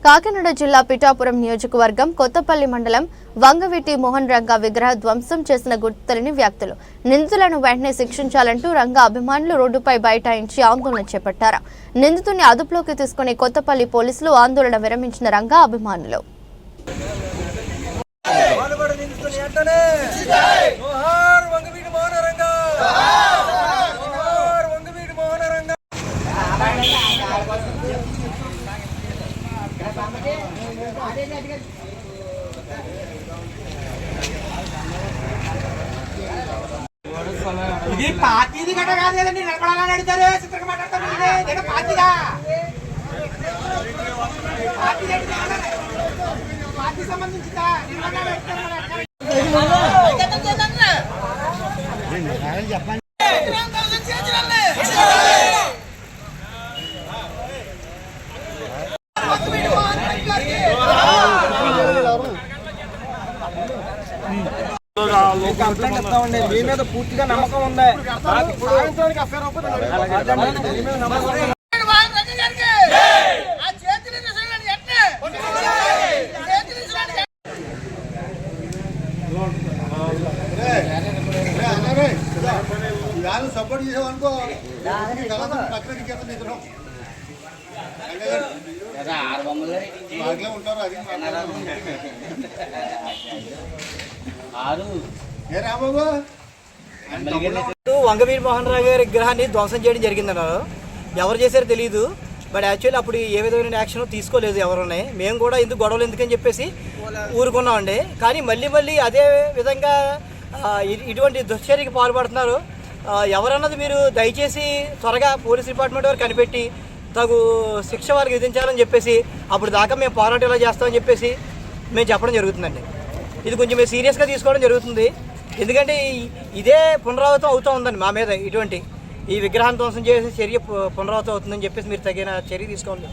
కాకినాడ జిల్లా పిఠాపురం నియోజకవర్గం కొత్తపల్లి మండలం వంగవీటి మోహన్ రంగా విగ్రహ ధ్వంసం చేసిన గుర్తులేని వ్యక్తులు నిందితులను వెంటనే శిక్షించాలంటూ రంగా అభిమానులు రోడ్డుపై బైఠాయించి ఆందోళన చేపట్టారు. నిందితుడిని అదుపులోకి తీసుకుని కొత్తపల్లి పోలీసులు ఆందోళన విరమించిన రంగా అభిమానులు ఇది పార్టీది గట్ట కాదు కదండి, నిలబడాలని అడుగుతారు. చిత్రంగా మాట్లాడతారు. పార్టీగా పార్టీ సంబంధించిందా చెప్పండి. కంప్లైంట్ ఇస్తామండి. మీ మీద పూర్తిగా నమ్మకం ఉంది. సపోర్ట్ చేసామనుకో ఉంటారు. వంగవీటి మోహన్ రావు గారి విగ్రహాన్ని ధ్వంసం చేయడం జరిగిందన్నారు. ఎవరు చేశారో తెలియదు. బట్ యాక్చువల్లీ అప్పుడు ఏ విధమైన యాక్షన్ తీసుకోలేదు ఎవరున్నాయి. మేము కూడా ఎందుకు గొడవలు ఎందుకని చెప్పేసి ఊరుకున్నామండి. కానీ మళ్ళీ అదే విధంగా ఇటువంటి దుశ్చర్యకి పాల్పడుతున్నారు. ఎవరన్నది మీరు దయచేసి త్వరగా పోలీస్ డిపార్ట్మెంట్ వారు కనిపెట్టి తగు శిక్ష వారికి విధించాలని చెప్పేసి అప్పుడు దాకా మేము పోరాటం ఇలా చేస్తామని చెప్పేసి మేము చెప్పడం జరుగుతుందండి. ఇది కొంచెం మేము సీరియస్గా తీసుకోవడం జరుగుతుంది. ఎందుకంటే ఇదే పునరావృతం అవుతూ ఉందండి మా మీద. ఇటువంటి ఈ విగ్రహాన్ని ధ్వంసం చేసే చర్య పునరావృతం అవుతుందని చెప్పేసి మీరు తగిన చర్య తీసుకోవాలి.